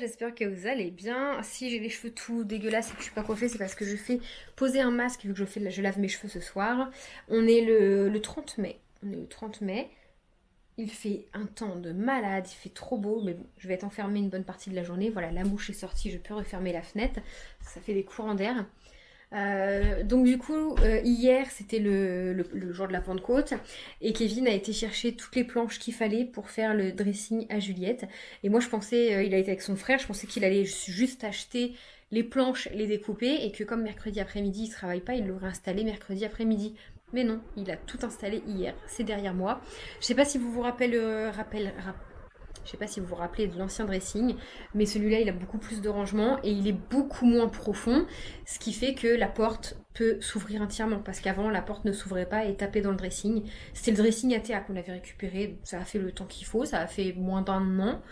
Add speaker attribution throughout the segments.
Speaker 1: j'espère que vous allez bien. Si j'ai les cheveux tout dégueulasses et que je suis pas coiffée, c'est parce que je fais poser un masque vu que je lave mes cheveux ce soir. On est le 30 mai. On est le 30 mai. Il fait un temps de malade, il fait trop beau, mais bon, je vais être enfermée une bonne partie de la journée. Voilà, la mouche est sortie, je peux refermer la fenêtre. Ça fait des courants d'air. Donc du coup, hier c'était le jour de la Pentecôte et Kevin a été chercher toutes les planches qu'il fallait pour faire le dressing à Juliette. Et moi je pensais, il a été avec son frère, je pensais qu'il allait juste acheter les planches, les découper et que comme mercredi après-midi il travaille pas, il l'aurait installé mercredi après-midi. Mais non, il a tout installé hier, c'est derrière moi. Je sais pas si vous vous je sais pas si vous vous rappelez de l'ancien dressing, mais celui-là il a beaucoup plus de rangement et il est beaucoup moins profond, ce qui fait que la porte peut s'ouvrir entièrement parce qu'avant la porte ne s'ouvrait pas et tapait dans le dressing. C'était le dressing ATA qu'on avait récupéré, ça a fait le temps qu'il faut, ça a fait moins d'un an.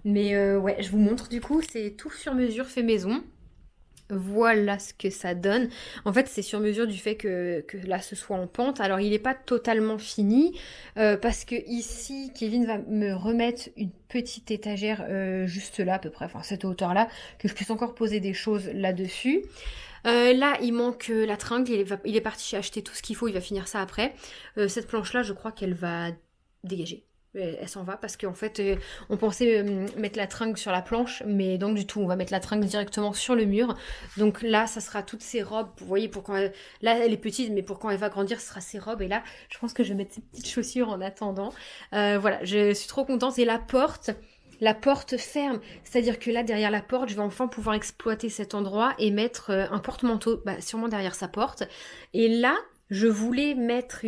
Speaker 1: Mais ouais, je vous montre du coup, c'est tout sur mesure fait maison. Voilà ce que ça donne. En fait, c'est sur mesure du fait que là, ce soit en pente. Alors, il n'est pas totalement fini parce que ici, Kevin va me remettre une petite étagère juste là, à peu près, enfin cette hauteur-là, que je puisse encore poser des choses là-dessus. Là, il manque la tringle. Il est parti acheter tout ce qu'il faut. Il va finir ça après. Cette planche-là, je crois qu'elle va dégager. Elle s'en va parce qu'en fait on pensait mettre la tringle sur la planche mais donc du tout on va mettre la tringle directement sur le mur, donc là ça sera toutes ces robes, vous voyez pour quand là elle est petite mais pour quand elle va grandir ce sera ses robes et là je pense que je vais mettre ces petites chaussures en attendant. Voilà, je suis trop contente et la porte ferme, c'est-à-dire que là derrière la porte je vais enfin pouvoir exploiter cet endroit et mettre un porte-manteau sûrement derrière sa porte, et là je voulais mettre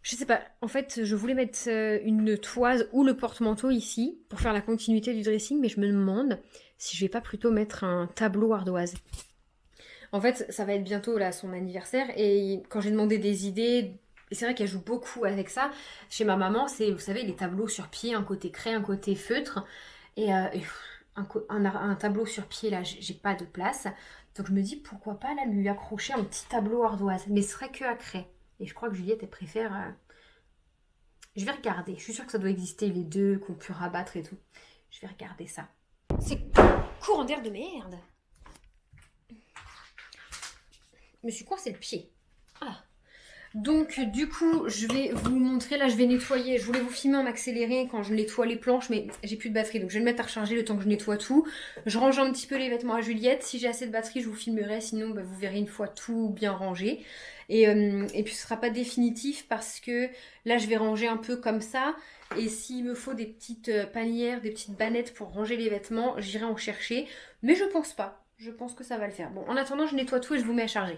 Speaker 1: je sais pas, en fait, je voulais mettre une toise ou le porte-manteau ici pour faire la continuité du dressing, mais je me demande si je vais pas plutôt mettre un tableau ardoise. En fait, ça va être bientôt là son anniversaire et quand j'ai demandé des idées, et c'est vrai qu'elle joue beaucoup avec ça. Chez ma maman, c'est, vous savez, les tableaux sur pied, un côté craie, un côté feutre, un tableau sur pied là, j'ai pas de place. Donc je me dis pourquoi pas là lui accrocher un petit tableau ardoise, mais ce serait que à craie. Et je crois que Juliette, elle préfère. Je vais regarder. Je suis sûre que ça doit exister les deux, qu'on peut rabattre et tout. Je vais regarder ça. C'est courant d'air de merde. Je me suis coincé le pied. Ah. Donc du coup, je vais vous montrer. Là, je vais nettoyer. Je voulais vous filmer en accéléré quand je nettoie les planches, mais j'ai plus de batterie. Donc je vais le mettre à recharger le temps que je nettoie tout. Je range un petit peu les vêtements à Juliette. Si j'ai assez de batterie, je vous filmerai. Sinon, vous verrez une fois tout bien rangé. Et puis ce sera pas définitif parce que là je vais ranger un peu comme ça, et s'il me faut des petites panières, des petites bannettes pour ranger les vêtements, j'irai en chercher, mais je pense pas, je pense que ça va le faire. Bon, en attendant je nettoie tout et je vous mets à charger.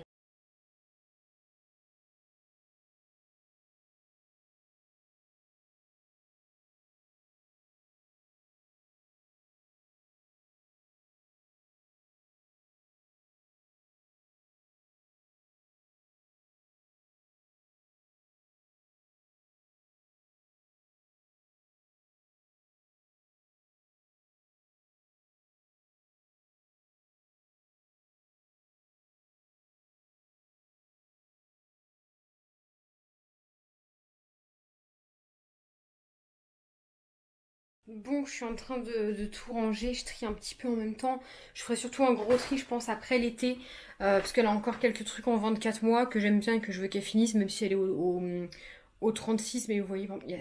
Speaker 1: Bon, je suis en train de tout ranger, je trie un petit peu en même temps. Je ferai surtout un gros tri, je pense, après l'été. Parce qu'elle a encore quelques trucs en 4 mois que j'aime bien et que je veux qu'elle finisse, même si elle est au 36. Mais vous voyez, bon, il y a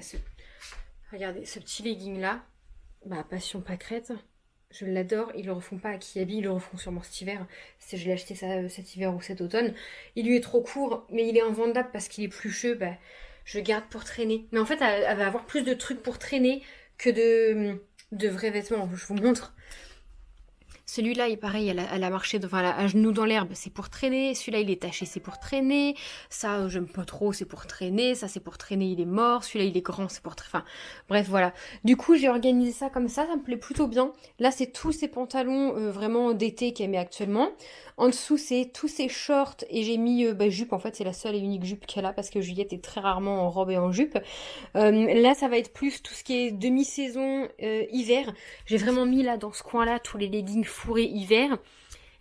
Speaker 1: regardez, ce petit legging là. Passion pâquerette. Je l'adore, ils le refont pas à Kiabi, ils le refont sûrement cet hiver. Je l'ai acheté ça cet hiver ou cet automne. Il lui est trop court, mais il est invendable parce qu'il est plucheux, je le garde pour traîner. Mais en fait, elle va avoir plus de trucs pour traîner que de vrais vêtements. Je vous montre. Celui-là est pareil, elle a marché à genoux dans l'herbe, c'est pour traîner. Celui-là, il est taché, c'est pour traîner. Ça, j'aime pas trop, c'est pour traîner. Ça, c'est pour traîner, il est mort. Celui-là, il est grand, c'est pour traîner. Enfin, bref, voilà. Du coup, j'ai organisé ça comme ça me plaît plutôt bien. Là, c'est tous ces pantalons vraiment d'été qu'elle met actuellement. En dessous, c'est tous ces shorts et j'ai mis jupe. En fait, c'est la seule et unique jupe qu'elle a parce que Juliette est très rarement en robe et en jupe. Là, ça va être plus tout ce qui est demi-saison hiver. J'ai vraiment mis là dans ce coin-là tous les leggings fourrés hiver.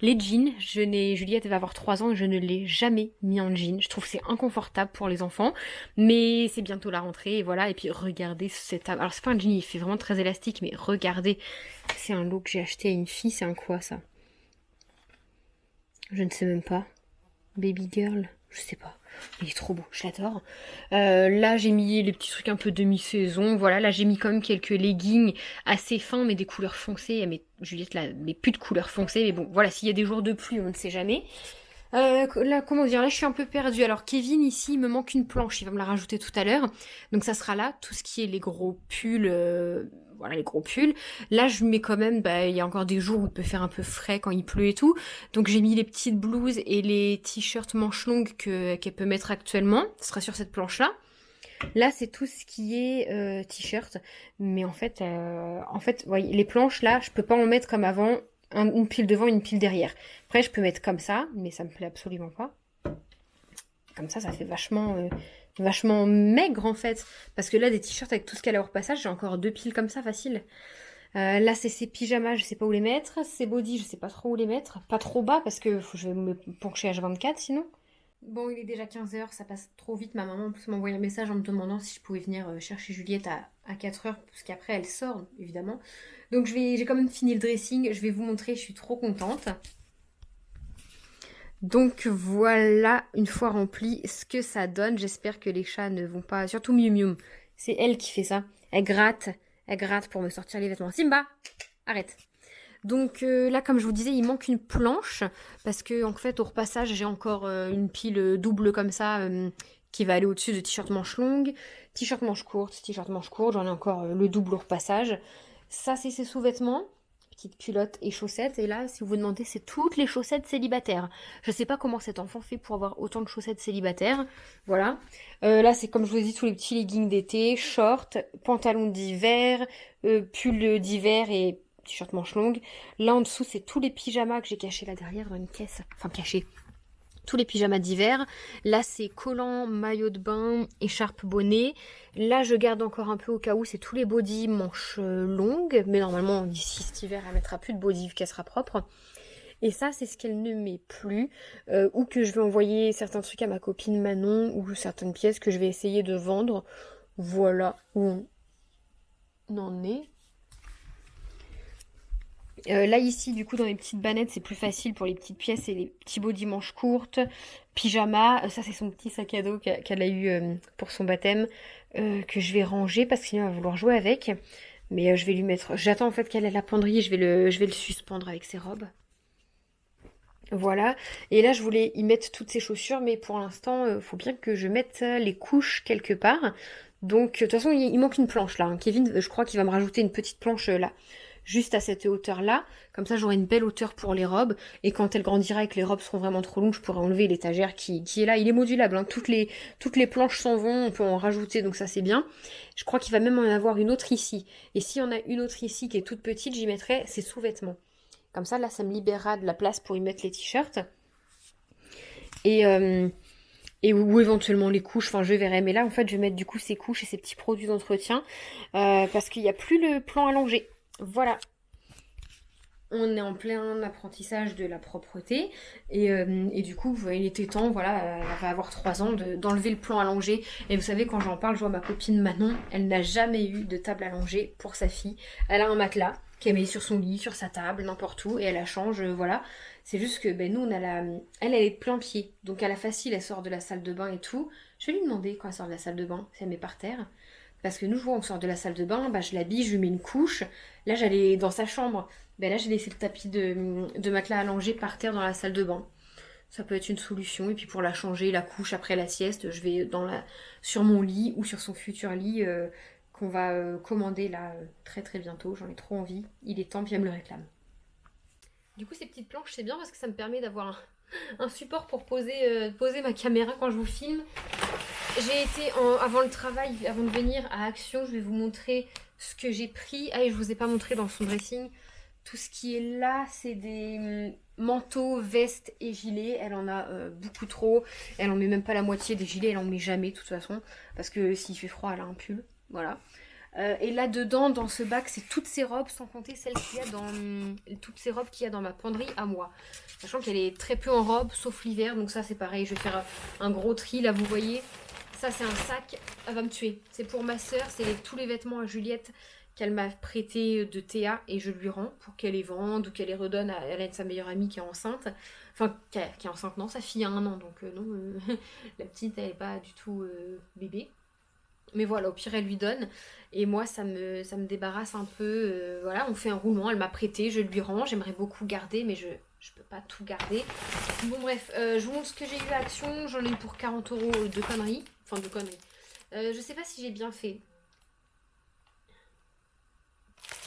Speaker 1: Les jeans, Juliette va avoir 3 ans et je ne l'ai jamais mis en jean. Je trouve que c'est inconfortable pour les enfants, mais c'est bientôt la rentrée et voilà. Et puis regardez cette... Alors c'est pas un jean, il fait vraiment très élastique, mais regardez, c'est un lot que j'ai acheté à une fille, c'est un quoi ça? Je ne sais même pas. Baby girl, je sais pas. Il est trop beau, je l'adore. Là, j'ai mis les petits trucs un peu demi-saison. Voilà, là, j'ai mis quand même quelques leggings assez fins, mais des couleurs foncées. Mais Juliette, là, mais plus de couleurs foncées. Mais bon, voilà, s'il y a des jours de pluie, on ne sait jamais. Là, comment dire, là, je suis un peu perdue. Alors, Kevin, ici, il me manque une planche. Il va me la rajouter tout à l'heure. Donc, ça sera là, tout ce qui est les gros pulls. Voilà, les gros pulls. Là, je mets quand même, bah, il y a encore des jours où il peut faire un peu frais quand il pleut et tout. Donc, j'ai mis les petites blouses et les t-shirts manches longues qu'elle peut mettre actuellement. Ce sera sur cette planche-là. Là, c'est tout ce qui est t-shirt. Mais en fait, voyez, les planches, là, je peux pas en mettre comme avant. Une pile devant, une pile derrière. Après, je peux mettre comme ça, mais ça me plaît absolument pas. Comme ça fait vachement maigre en fait. Parce que là, des t-shirts avec tout ce qu'elle a au repassage, j'ai encore 2 piles comme ça, facile. Là, c'est ses pyjamas, je sais pas où les mettre. Ses bodys, je sais pas trop où les mettre. Pas trop bas parce que je vais me pencher H24 sinon. Bon, il est déjà 15h, ça passe trop vite. Ma maman en plus m'a envoyé un message en me demandant si je pouvais venir chercher Juliette à 4h, parce qu'après elle sort, évidemment. Donc j'ai quand même fini le dressing, je vais vous montrer, je suis trop contente. Donc voilà, une fois rempli, ce que ça donne. J'espère que les chats ne vont pas... Surtout Miu Miu, c'est elle qui fait ça. Elle gratte pour me sortir les vêtements. Simba, arrête. Donc là, comme je vous disais, il manque une planche parce que en fait, au repassage, j'ai encore une pile double comme ça qui va aller au-dessus de t-shirt manches longues, t-shirt manches courtes, t-shirt manches courtes. J'en ai encore le double au repassage. Ça, c'est ses sous-vêtements, petites culottes et chaussettes. Et là, si vous vous demandez, c'est toutes les chaussettes célibataires. Je sais pas comment cet enfant fait pour avoir autant de chaussettes célibataires. Voilà. Là, c'est comme je vous ai dit, tous les petits leggings d'été, shorts, pantalons d'hiver, pulls d'hiver et t-shirt manche longue. Là en dessous, c'est tous les pyjamas que j'ai cachés là derrière dans une caisse. Enfin, cachés. Tous les pyjamas d'hiver. Là, c'est collant, maillot de bain, écharpe, bonnet. Là, je garde encore un peu au cas où. C'est tous les bodys manches longues. Mais normalement, d'ici cet hiver, elle mettra plus de body vu qu'elle sera propre. Et ça, c'est ce qu'elle ne met plus. Ou que je vais envoyer certains trucs à ma copine Manon. Ou certaines pièces que je vais essayer de vendre. Voilà où on en est. Là ici du coup dans les petites bannettes c'est plus facile pour les petites pièces et les petits bodys manches courtes, pyjama, ça c'est son petit sac à dos qu'elle a eu pour son baptême que je vais ranger parce que sinon elle va vouloir jouer avec. Mais je vais lui mettre, j'attends en fait qu'elle ait la penderie, je vais le suspendre avec ses robes. Voilà, et là je voulais y mettre toutes ses chaussures mais pour l'instant faut bien que je mette les couches quelque part. Donc de toute façon il manque une planche là, hein. Kevin je crois qu'il va me rajouter une petite planche là juste à cette hauteur-là. Comme ça, j'aurai une belle hauteur pour les robes. Et quand elle grandira et que les robes seront vraiment trop longues, je pourrai enlever l'étagère qui est là. Il est modulable, hein. Toutes les planches s'en vont, on peut en rajouter, donc ça c'est bien. Je crois qu'il va même en avoir une autre ici. Et s'il y en a une autre ici qui est toute petite, j'y mettrai ses sous-vêtements. Comme ça, là, ça me libérera de la place pour y mettre les t-shirts. Et ou éventuellement les couches, enfin je verrai. Mais là, en fait, je vais mettre du coup ces couches et ces petits produits d'entretien. Parce qu'il n'y a plus le plan allongé. Voilà. On est en plein apprentissage de la propreté et du coup il était temps, voilà, elle va avoir 3 ans d'enlever le plan allongé. Et vous savez, quand j'en parle, je vois ma copine Manon, elle n'a jamais eu de table allongée pour sa fille. Elle a un matelas qu'elle met sur son lit, sur sa table, n'importe où, et elle la change, voilà. C'est juste que nous on a elle est de plein pied, donc à la facile, elle sort de la salle de bain et tout. Je vais lui demander quand elle sort de la salle de bain, si elle met par terre. Parce que nous, je vois, on sort de la salle de bain, je l'habille, je lui mets une couche. Là, j'allais dans sa chambre. Là, j'ai laissé le tapis de matelas allongé par terre dans la salle de bain. Ça peut être une solution. Et puis pour la changer, la couche après la sieste, je vais sur mon lit ou sur son futur lit qu'on va commander là très très bientôt. J'en ai trop envie. Il est temps, puis elle me le réclame. Du coup, ces petites planches, c'est bien parce que ça me permet d'avoir un support pour poser ma caméra quand je vous filme. J'ai été avant le travail, avant de venir à Action, je vais vous montrer ce que j'ai pris. Ah, et je vous ai pas montré dans son dressing. Tout ce qui est là, c'est des manteaux, vestes et gilets. Elle en a beaucoup trop. Elle en met même pas la moitié des gilets, elle en met jamais de toute façon. Parce que s'il fait froid, elle a un pull. Voilà. Et là-dedans, dans ce bac, c'est toutes ces robes, sans compter celles qu'il y a dans toutes ces robes qu'il y a dans ma penderie à moi. Sachant qu'elle est très peu en robe, sauf l'hiver. Donc ça, c'est pareil. Je vais faire un gros tri. Là, vous voyez, ça, c'est un sac. Elle va me tuer. C'est pour ma soeur. C'est tous les vêtements à Juliette qu'elle m'a prêté de Théa et je lui rends pour qu'elle les vende ou qu'elle les redonne à elle et sa meilleure amie qui est enceinte. Enfin, qui est enceinte, non, sa fille a 1 an. Donc non, la petite, elle n'est pas du tout bébé. Mais voilà, au pire, elle lui donne. Et moi, ça me débarrasse un peu. Voilà, on fait un roulement. Elle m'a prêté, je lui rends. J'aimerais beaucoup garder, mais je peux pas tout garder. Bon, bref, je vous montre ce que j'ai eu à Action. J'en ai eu pour 40 € de conneries. Enfin, de conneries. Je sais pas si j'ai bien fait.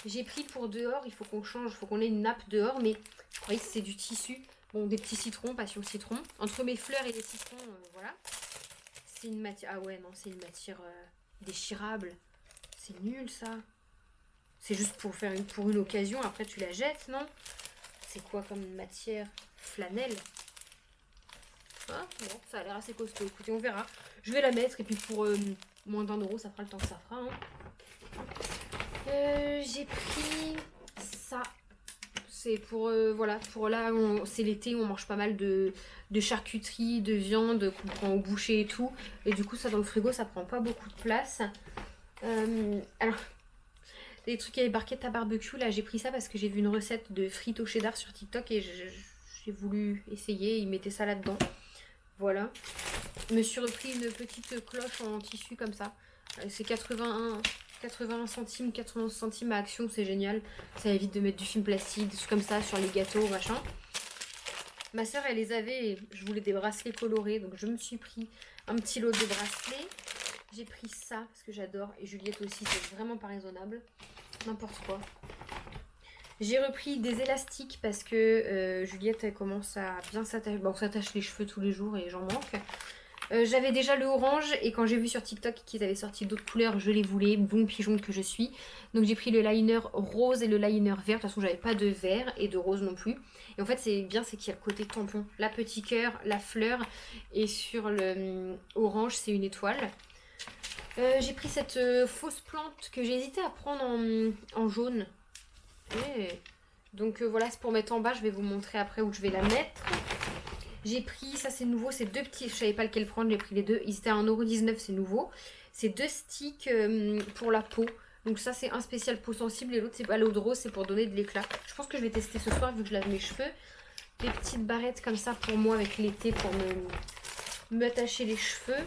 Speaker 1: J'ai pris pour dehors. Il faut qu'on change. Il faut qu'on ait une nappe dehors. Mais je croyais que c'est du tissu. Bon, des petits citrons, passion citron. Entre mes fleurs et les citrons, voilà. C'est une matière... Ah ouais, non, c'est une matière déchirable. C'est nul, ça. C'est juste pour faire pour une occasion. Après, tu la jettes, non? C'est quoi comme matière? Flanelle. Ah, bon, ça a l'air assez costaud. Écoutez, on verra. Je vais la mettre. Et puis, pour moins d'1 €, ça fera le temps que ça fera. Hein. J'ai pris ça. C'est pour, voilà, pour là, c'est l'été, on mange pas mal de charcuterie, de viande qu'on prend au boucher et tout. Et du coup, ça dans le frigo, ça prend pas beaucoup de place. Alors, des trucs avec barquettes à barbecue, là, j'ai pris ça parce que j'ai vu une recette de frites au cheddar sur TikTok et j'ai voulu essayer. Ils mettaient ça là-dedans. Voilà. Je me suis repris une petite cloche en tissu comme ça. C'est 81 centimes, 91 centimes à Action, c'est génial. Ça évite de mettre du film plastique, des trucs comme ça sur les gâteaux, machin. Ma soeur, elle les avait et je voulais des bracelets colorés, donc je me suis pris un petit lot de bracelets. J'ai pris ça parce que j'adore et Juliette aussi, c'est vraiment pas raisonnable. N'importe quoi. J'ai repris des élastiques parce que Juliette, elle commence à bien s'attacher. Bon, on s'attache les cheveux tous les jours et j'en manque. J'avais déjà le orange et quand j'ai vu sur TikTok qu'ils avaient sorti d'autres couleurs, je les voulais, bon pigeon que je suis. Donc j'ai pris le liner rose et le liner vert. De toute façon, j'avais pas de vert et de rose non plus. Et en fait, c'est bien, c'est qu'il y a le côté tampon. La petit cœur, la fleur et sur le orange, c'est une étoile. J'ai pris cette fausse plante que j'ai hésité à prendre en jaune. Ouais. Donc voilà, c'est pour mettre en bas. Je vais vous montrer après où je vais la mettre. J'ai pris, ça c'est nouveau, c'est 2 petits, je savais pas lequel prendre, j'ai pris les deux. Ils étaient à 1,19 €, c'est nouveau. C'est 2 sticks pour la peau. Donc ça c'est un spécial peau sensible et l'autre c'est pas l'eau de rose, c'est pour donner de l'éclat. Je pense que je vais tester ce soir vu que je lave mes cheveux. Des petites barrettes comme ça pour moi avec l'été pour m'attacher les cheveux.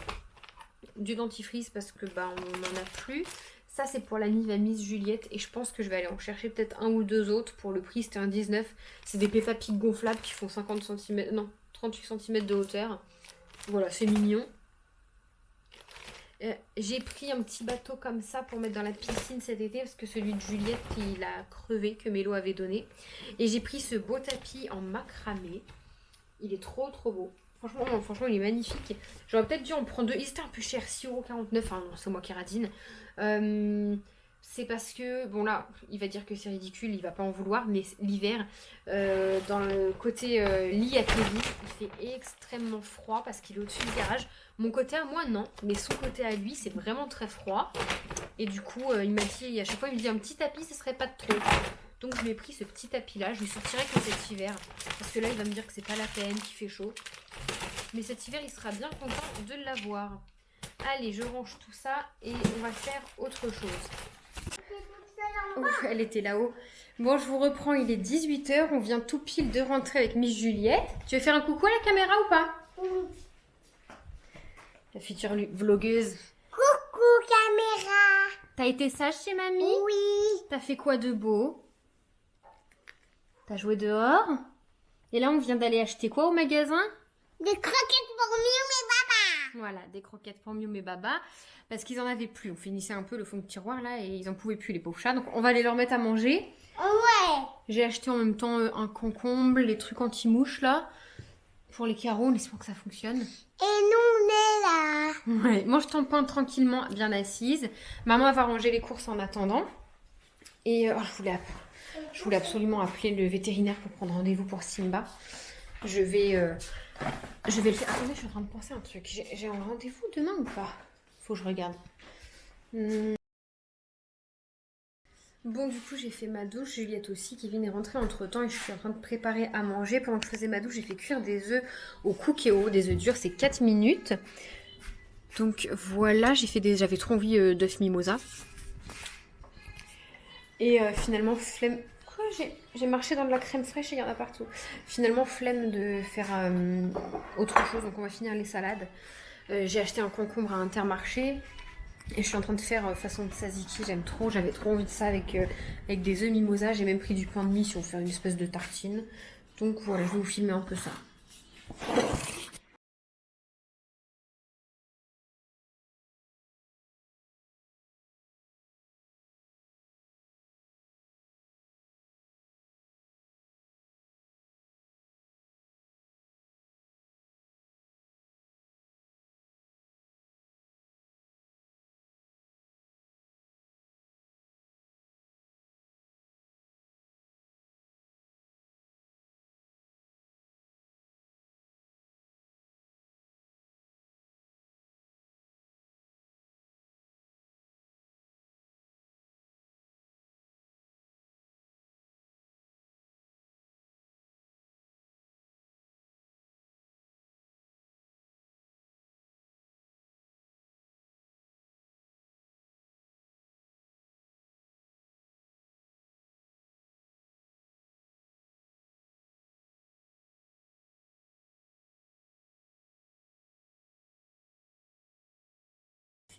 Speaker 1: Du dentifrice parce que bah on n'en a plus. Ça c'est pour la Miss Juliette et je pense que je vais aller en chercher peut-être 1 ou 2 autres. Pour le prix c'était 1,19 €. C'est des Peppa Pig gonflables qui font 50 cm, non 38 cm de hauteur. Voilà, c'est mignon. J'ai pris un petit bateau comme ça pour mettre dans la piscine cet été parce que celui de Juliette, il a crevé, que Mélo avait donné. Et j'ai pris ce beau tapis en macramé. Il est trop trop beau. Franchement, il est magnifique. J'aurais peut-être dû en prendre 2. Il était un peu cher, 6,49 €. Enfin, non, c'est moi qui radine. C'est parce que, bon là, il va dire que c'est ridicule, il va pas en vouloir, mais l'hiver, dans le côté lit à Kevin, il fait extrêmement froid parce qu'il est au-dessus du garage. Mon côté à moi, non, mais son côté à lui, c'est vraiment très froid. Et du coup, il m'a dit, à chaque fois, il me dit un petit tapis, ce serait pas de trop. Donc je lui ai pris ce petit tapis-là, je lui sortirai que cet hiver, parce que là, il va me dire que c'est pas la peine, qu'il fait chaud. Mais cet hiver, il sera bien content de l'avoir. Allez, je range tout ça et on va faire autre chose. Ouf, elle était là-haut. Bon, je vous reprends, il est 18 h. On vient tout pile de rentrer avec Miss Juliette. Tu veux faire un coucou à la caméra ou pas? Oui. La future vlogueuse.
Speaker 2: Coucou caméra.
Speaker 1: T'as été sage chez mamie?
Speaker 2: Oui.
Speaker 1: T'as fait quoi de beau? T'as joué dehors? Et là, on vient d'aller acheter quoi au magasin?
Speaker 2: Des croquettes pour Miu et Baba.
Speaker 1: Voilà, des croquettes pour Miu et Baba. Parce qu'ils en avaient plus. On finissait un peu le fond de tiroir là et ils en pouvaient plus les pauvres chats. Donc on va aller leur mettre à manger.
Speaker 2: Ouais.
Speaker 1: J'ai acheté en même temps un concombre, les trucs anti-mouches là. Pour les carreaux, on espère que ça fonctionne.
Speaker 2: Et nous on est là.
Speaker 1: Ouais, mange ton pain tranquillement, bien assise. Maman va ranger les courses en attendant. Et je voulais absolument appeler le vétérinaire pour prendre rendez-vous pour Simba. Je vais le faire. Attendez, je suis en train de penser à un truc. J'ai un rendez-vous demain ou pas? Faut que je regarde. Bon, du coup, j'ai fait ma douche, Juliette aussi. Kevin est rentré entre temps et je suis en train de préparer à manger. Pendant que je faisais ma douche, j'ai fait cuire des œufs au cookéo. Des œufs durs, c'est 4 minutes. Donc voilà, j'avais trop envie d'œufs mimosa. Et finalement, flemme. Quoi, j'ai marché dans de la crème fraîche et il y en a partout. Finalement, flemme de faire autre chose. Donc on va finir les salades. J'ai acheté un concombre à Intermarché. Et je suis en train de faire façon de tzatziki, j'aime trop, j'avais trop envie de ça avec des œufs mimosa. J'ai même pris du pain de mie si on veut faire une espèce de tartine. Donc voilà, je vais vous filmer un peu ça.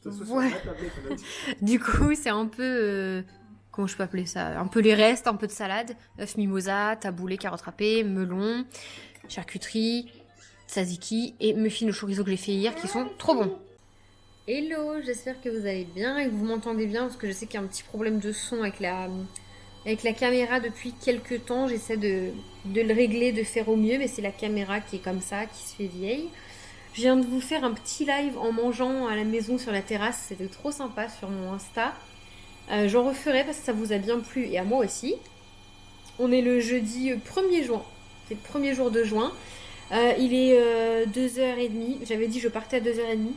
Speaker 1: Voilà. Du coup, c'est un peu... comment je peux appeler ça? Un peu les restes, un peu de salade. Œufs mimosa, taboulé, carottes râpées, melon, charcuterie, tzatziki et muffins au chorizo que j'ai fait hier qui sont trop bons. Hello, j'espère que vous allez bien et que vous m'entendez bien parce que je sais qu'il y a un petit problème de son avec la caméra depuis quelques temps. J'essaie de le régler, de faire au mieux, mais c'est la caméra qui est comme ça, qui se fait vieille. Je viens de vous faire un petit live en mangeant à la maison sur la terrasse, c'était trop sympa sur mon Insta. J'en referai parce que ça vous a bien plu et à moi aussi. On est le jeudi 1er juin, c'est le premier jour de juin. Il est 2h30, j'avais dit je partais à 2h30.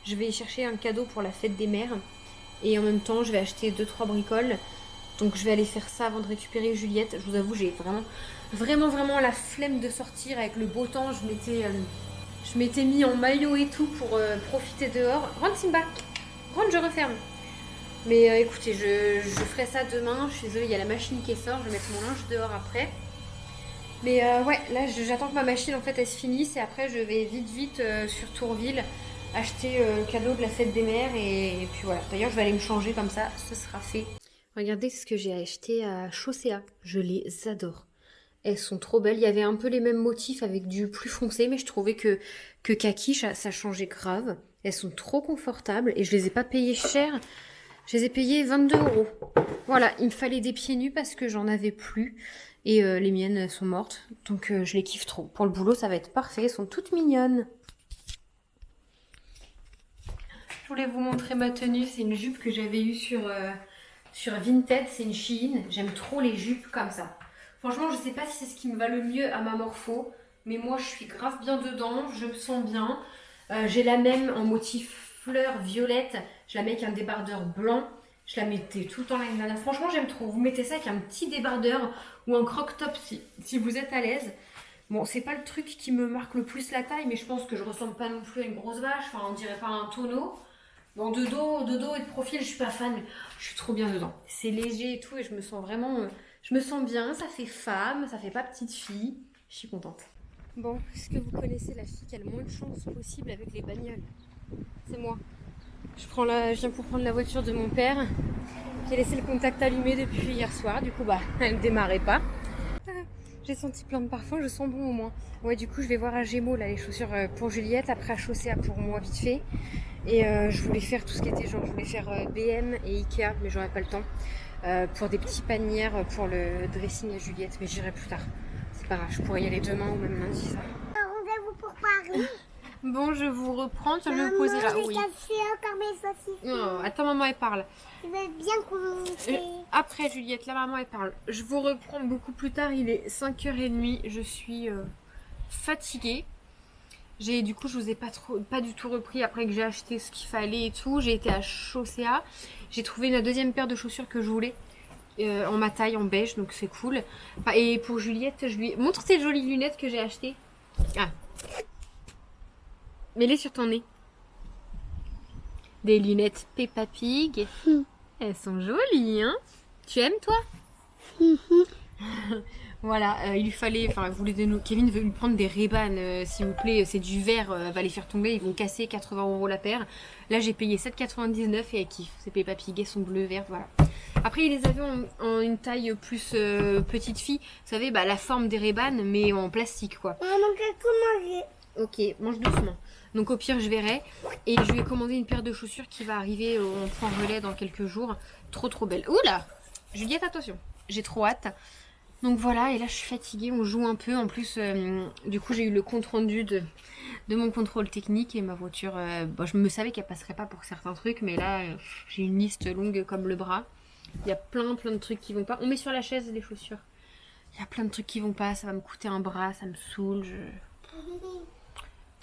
Speaker 1: Je vais chercher un cadeau pour la fête des mères et en même temps je vais acheter 2-3 bricoles. Donc je vais aller faire ça avant de récupérer Juliette. Je vous avoue, j'ai vraiment la flemme de sortir avec le beau temps. Je m'étais mis en maillot et tout pour profiter dehors. Rentre Simba, rentre, je referme. Mais écoutez, je ferai ça demain. Je suis désolée, il y a la machine qui sort. Je vais mettre mon linge dehors après. Mais ouais, là j'attends que ma machine en fait elle se finisse et après je vais vite sur Tourville acheter cadeau de la fête des mères et puis voilà. D'ailleurs je vais aller me changer comme ça, ce sera fait. Regardez ce que j'ai acheté à Chaussea, je les adore. Elles sont trop belles, il y avait un peu les mêmes motifs avec du plus foncé mais je trouvais que kaki ça changeait grave. Elles sont trop confortables et je les ai pas payées cher. Je les ai payées 22 €. Voilà, il me fallait des pieds nus parce que j'en avais plus. Et les miennes sont mortes. Donc je les kiffe trop. Pour le boulot, ça va être parfait. Elles sont toutes mignonnes. Je voulais vous montrer ma tenue. C'est une jupe que j'avais eue sur Vinted. C'est une Shein. J'aime trop les jupes comme ça. Franchement, je sais pas si c'est ce qui me va le mieux à ma morpho. Mais moi, je suis grave bien dedans. Je me sens bien. J'ai la même en motif fleur violette. Je la mets avec un débardeur blanc. Je la mettais tout le temps l'année dernière. Franchement, j'aime trop. Vous mettez ça avec un petit débardeur ou un croc-top si vous êtes à l'aise. Bon, c'est pas le truc qui me marque le plus la taille, mais je pense que je ressemble pas non plus à une grosse vache. Enfin, on dirait pas un tonneau. Bon, de dos et de profil, je suis pas fan, mais je suis trop bien dedans. C'est léger et tout, et je me sens vraiment... je me sens bien, ça fait femme, ça fait pas petite fille. Je suis contente. Bon, est-ce que vous connaissez la fille qui a le moins de chance possible avec les bagnoles? C'est moi. Je viens pour prendre la voiture de mon père qui a laissé le contact allumé depuis hier soir. Du coup, elle ne démarrait pas. J'ai senti plein de parfums, je sens bon au moins. Ouais, du coup, je vais voir à Gémeaux là, les chaussures pour Juliette, après à Chaussea pour moi vite fait. Et je voulais faire tout ce qui était genre, je voulais faire BM et Ikea, mais j'aurais pas le temps. Pour des petits panières pour le dressing à Juliette, mais j'irai plus tard. C'est pas grave, je pourrais y aller demain ou même lundi, ça.
Speaker 2: Rendez-vous pour Paris.
Speaker 1: Bon, je vous reprends, tu vas me poser là.
Speaker 2: Oui. Encore mes saucisses.
Speaker 1: Oh, attends, maman, elle parle.
Speaker 2: Je vais bien commencer.
Speaker 1: Après, Juliette, la maman, elle parle. Je vous reprends beaucoup plus tard, il est 5h30, je suis fatiguée. Du coup, je vous ai pas du tout repris après que j'ai acheté ce qu'il fallait et tout. J'ai été à Chaussea. J'ai trouvé une deuxième paire de chaussures que je voulais. en ma taille, en beige, donc c'est cool. Enfin, et pour Juliette, je lui... Montre tes jolies lunettes que j'ai achetées. Ah. Mets-les sur ton nez. Des lunettes Peppa Pig. Elles sont jolies, hein? Tu aimes, toi? Voilà, il lui fallait, enfin, Kevin veut lui prendre des Ray-Ban, s'il vous plaît, c'est du verre, va les faire tomber, ils vont casser 80 € la paire. Là, j'ai payé 7,99 et elle kiffe. C'est Peppa Pig, elles sont bleues, vertes, voilà. Après, il les avait en une taille plus petite fille, vous savez, bah, la forme des Ray-Ban, mais en plastique, quoi.
Speaker 2: Maman, qu'est-ce que manger?
Speaker 1: Ok, mange doucement. Donc au pire, je verrai. Et je lui ai commandé une paire de chaussures qui va arriver en point relais dans quelques jours. Trop belle. Oula! Juliette, attention. J'ai trop hâte. Donc voilà, et là je suis fatiguée, on joue un peu. En plus, du coup, j'ai eu le compte rendu de mon contrôle technique et ma voiture. Bon, je me savais qu'elle passerait pas pour certains trucs, mais là, j'ai une liste longue comme le bras. Il y a plein de trucs qui vont pas. On met sur la chaise les chaussures. Il y a plein de trucs qui vont pas, ça va me coûter un bras, ça me saoule.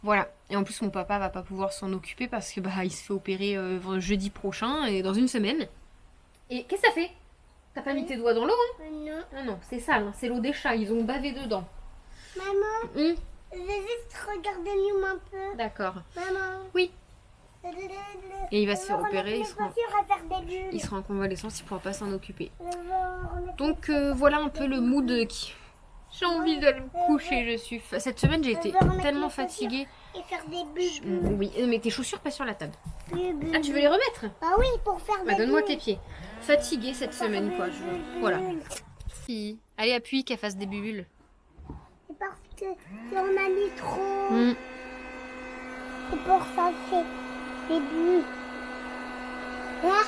Speaker 1: Voilà. Et en plus, mon papa va pas pouvoir s'en occuper parce que bah il se fait opérer jeudi prochain et dans une semaine. Et qu'est-ce que ça fait? T'as pas mis tes doigts dans l'eau, hein?
Speaker 2: Non.
Speaker 1: Non, non, c'est sale, hein, c'est l'eau des chats, ils ont bavé dedans.
Speaker 2: Maman, je vais juste regarder mieux un peu.
Speaker 1: D'accord.
Speaker 2: Maman.
Speaker 1: Oui. Et il va
Speaker 2: Je
Speaker 1: se faire
Speaker 2: veux
Speaker 1: opérer,
Speaker 2: remettre mes chaussures à faire des bulles.
Speaker 1: il sera en convalescence, il pourra pas s'en occuper.
Speaker 2: Je veux remettre
Speaker 1: Donc voilà un peu le mood qui... J'ai envie de me coucher, je suis... Cette semaine, j'ai été tellement fatiguée.
Speaker 2: et faire des bulles.
Speaker 1: Oui, mais tes chaussures pas sur la table.
Speaker 2: Bulles.
Speaker 1: Ah, tu veux les remettre?
Speaker 2: Ah oui, pour faire des
Speaker 1: Bah donne-moi
Speaker 2: bulles.
Speaker 1: tes pieds. Fatiguée cette semaine, quoi. Voilà. Si. Allez, appuie qu'elle fasse des bulles.
Speaker 2: C'est parce que si on a mis trop,
Speaker 1: Mm.
Speaker 2: c'est pour ça que c'est des bulles. Ah,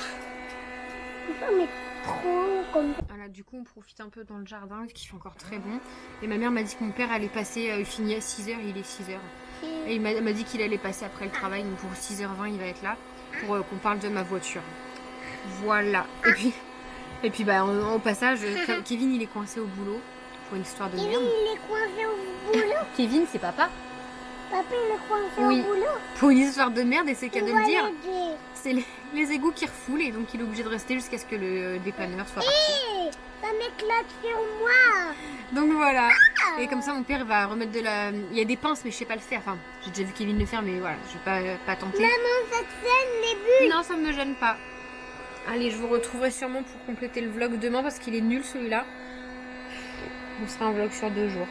Speaker 2: il faut mettre trop comme ça.
Speaker 1: Voilà, du coup, on profite un peu dans le jardin qui fait encore très bon. Et ma mère m'a dit que mon père allait passer, il finit à 6h, il est 6h. Et il m'a dit qu'il allait passer après le travail, donc pour 6h20, il va être là pour qu'on parle de ma voiture. Voilà. Et puis bah, au passage, Kevin, il est coincé au boulot pour une histoire de
Speaker 2: Kevin,
Speaker 1: merde.
Speaker 2: il est coincé au boulot.
Speaker 1: Kevin, c'est papa.
Speaker 2: Papa, il est coincé
Speaker 1: Oui.
Speaker 2: au boulot.
Speaker 1: Pour une histoire de merde, et c'est qu'à de le dire.
Speaker 2: l'aider.
Speaker 1: C'est les égouts qui refoulent et donc il est obligé de rester jusqu'à ce que le dépanneur soit parti.
Speaker 2: Hé, ça m'éclate sur moi.
Speaker 1: Donc voilà. Et comme ça, mon père va remettre de la... Il y a des pinces, mais je sais pas le faire. Enfin, j'ai déjà vu Kevin le faire, mais voilà, je vais pas tenter.
Speaker 2: Maman, cette scène, les bulles.
Speaker 1: Non, ça me gêne pas. Allez, je vous retrouverai sûrement pour compléter le vlog demain parce qu'il est nul celui-là. Ce sera un vlog sur 2 jours.